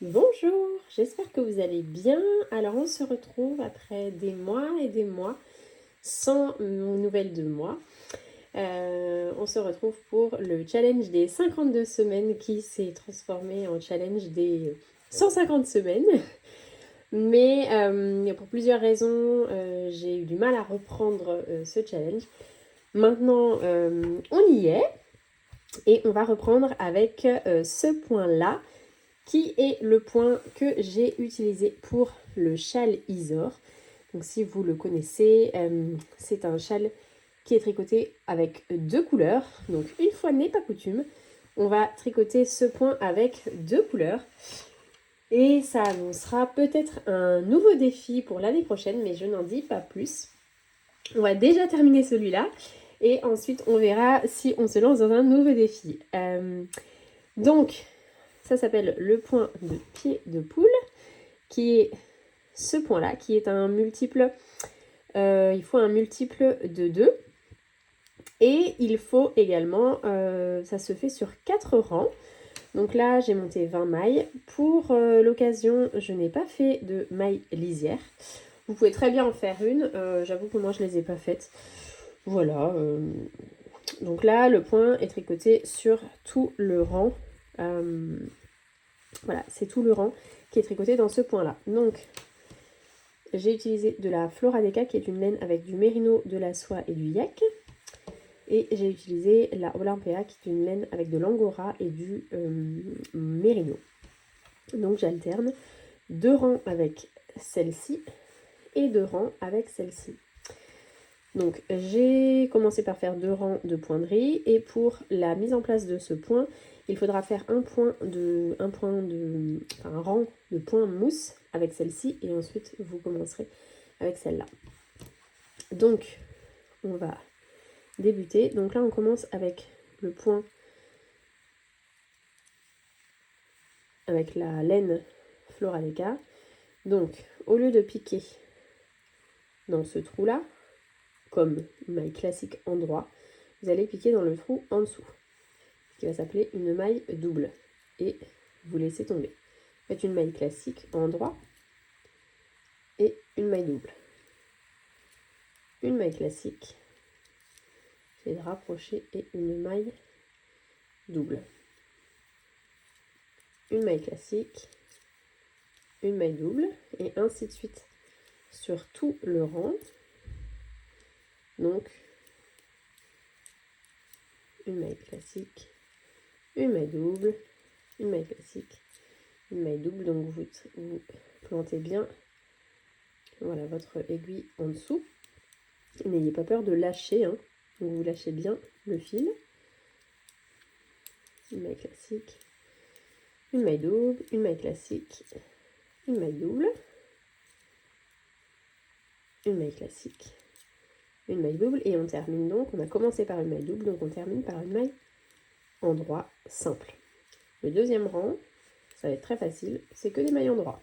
Bonjour, j'espère que vous allez bien. Alors on se retrouve après des mois et des mois sans nouvelles de moi. On se retrouve pour le challenge des 52 semaines qui s'est transformé en challenge des 150 semaines. Mais pour plusieurs raisons, j'ai eu du mal à reprendre ce challenge. Maintenant, on y est et on va reprendre avec ce point-là, qui est le point que j'ai utilisé pour le châle Isor. Donc si vous le connaissez, c'est un châle qui est tricoté avec deux couleurs. Donc une fois n'est pas coutume, on va tricoter ce point avec deux couleurs. Et ça annoncera peut-être un nouveau défi pour l'année prochaine, mais je n'en dis pas plus. On va déjà terminer celui-là. Et ensuite, on verra si on se lance dans un nouveau défi. Donc, ça s'appelle le point de pied de poule, qui est ce point-là, qui est un multiple, il faut un multiple de 2. Et il faut également, ça se fait sur 4 rangs. Donc là, j'ai monté 20 mailles. Pour l'occasion, je n'ai pas fait de mailles lisières. Vous pouvez très bien en faire une. J'avoue que moi, je ne les ai pas faites. Voilà. Donc là, le point est tricoté sur tout le rang. Voilà, c'est tout le rang qui est tricoté dans ce point-là. Donc, j'ai utilisé de la Floradeka, qui est une laine avec du mérino, de la soie et du yak. Et j'ai utilisé la Olympia, qui est une laine avec de l'angora et du mérino. Donc, j'alterne 2 rangs avec celle-ci et 2 rangs avec celle-ci. Donc, j'ai commencé par faire 2 rangs de pointerie. Et pour la mise en place de ce point, il faudra faire un rang de points mousse avec celle-ci, et ensuite vous commencerez avec celle-là. Donc on va débuter. Donc là on commence avec le point avec la laine Floradeka. Donc au lieu de piquer dans ce trou là, comme une maille classique en droit, vous allez piquer dans le trou en dessous, ce qui va s'appeler une maille double, et vous laissez tomber. Faites une maille classique en droit et une maille double. Une maille classique, j'essaie de rapprocher, et une maille double. Une maille classique, une maille double, et ainsi de suite sur tout le rang. Donc une maille classique, une maille double, une maille classique, une maille double. Donc vous plantez bien, voilà, votre aiguille en dessous. N'ayez pas peur de lâcher, hein. Donc vous lâchez bien le fil. Une maille classique, une maille double, une maille classique, une maille double, une maille classique, une maille double, et on termine. Donc on a commencé par une maille double, donc on termine par une maille en droit simple. Le deuxième rang, ça va être très facile, c'est que des mailles en droit.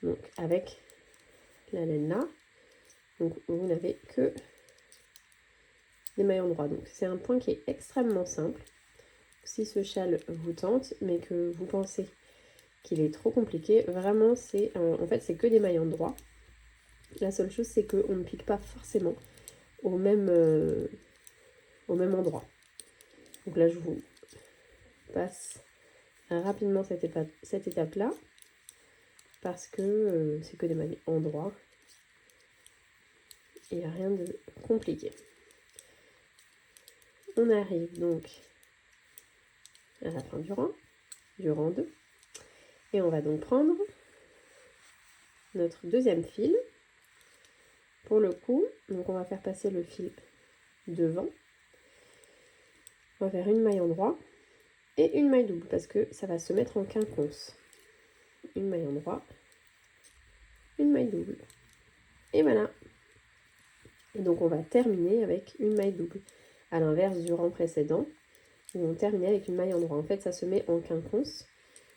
Donc avec la laine là, donc vous n'avez que des mailles en droit. Donc c'est un point qui est extrêmement simple. Si ce châle vous tente, mais que vous pensez qu'il est trop compliqué, vraiment c'est en fait c'est que des mailles en droit. La seule chose, c'est qu'on ne pique pas forcément au même endroit. Donc là je vous passe rapidement cette étape là, parce que c'est que des mailles en droit et il n'y a rien de compliqué. On arrive donc à la fin du rang 2, et on va donc prendre notre deuxième fil. Pour le coup, donc on va faire passer le fil devant. On va faire une maille en droit et une maille double, parce que ça va se mettre en quinconce. Une maille en droit, une maille double, et voilà. Et donc on va terminer avec une maille double, à l'inverse du rang précédent où on terminait avec une maille en droit. En fait ça se met en quinconce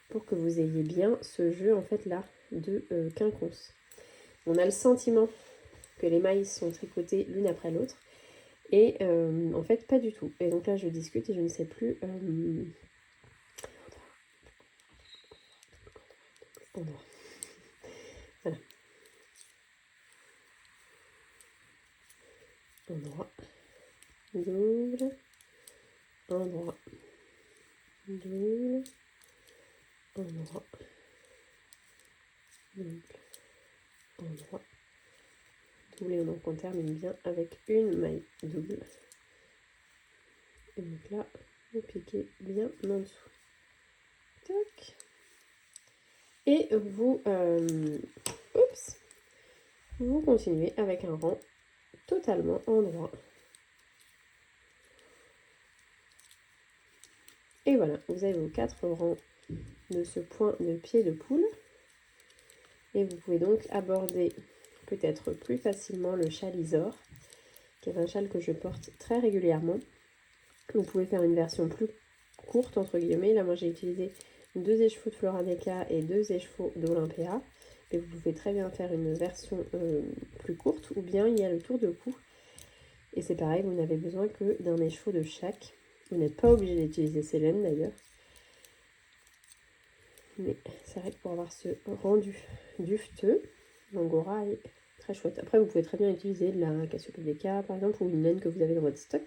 pour que vous ayez bien ce jeu en fait là de quinconce. On a le sentiment que les mailles sont tricotées l'une après l'autre, et en fait pas du tout. Et donc là je discute et je ne sais plus endroit. Voilà. Endroit. Double. Endroit. Double. Endroit. Double. Endroit. Double. Et donc on termine bien avec une maille double. Et donc là, vous piquez bien en dessous. Tac. Et vous continuez avec un rang totalement endroit. Et voilà, vous avez vos 4 rangs de ce point de pied de poule. Et vous pouvez donc aborder peut-être plus facilement le châle Isor, qui est un châle que je porte très régulièrement. Vous pouvez faire une version plus courte, entre guillemets. Là, moi, j'ai utilisé 2 écheveaux de Floradecca et 2 écheveaux d'Olympia. Et vous pouvez très bien faire une version plus courte, ou bien il y a le tour de cou. Et c'est pareil, vous n'avez besoin que d'un écheveau de chaque. Vous n'êtes pas obligé d'utiliser ces laines d'ailleurs. Mais c'est vrai que pour avoir ce rendu dufteux, l'angora est très chouette. Après, vous pouvez très bien utiliser de la Cassiopeia par exemple, ou une laine que vous avez dans votre stock.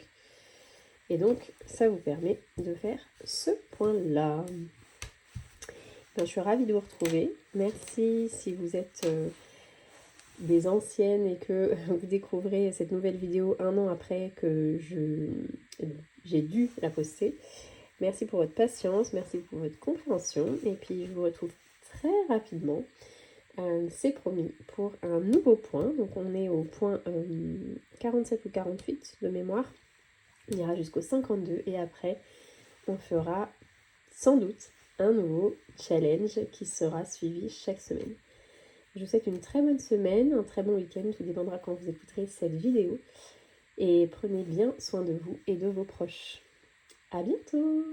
Et donc, ça vous permet de faire ce point-là. Ben, je suis ravie de vous retrouver. Merci si vous êtes des anciennes et que vous découvrez cette nouvelle vidéo 1 an après que j'ai dû la poster. Merci pour votre patience, merci pour votre compréhension. Et puis, je vous retrouve très rapidement. C'est promis pour un nouveau point. Donc, on est au point 47 ou 48 de mémoire. On ira jusqu'au 52 et après, on fera sans doute un nouveau challenge qui sera suivi chaque semaine. Je vous souhaite une très bonne semaine, un très bon week-end, tout dépendra quand vous écouterez cette vidéo. Et prenez bien soin de vous et de vos proches. À bientôt!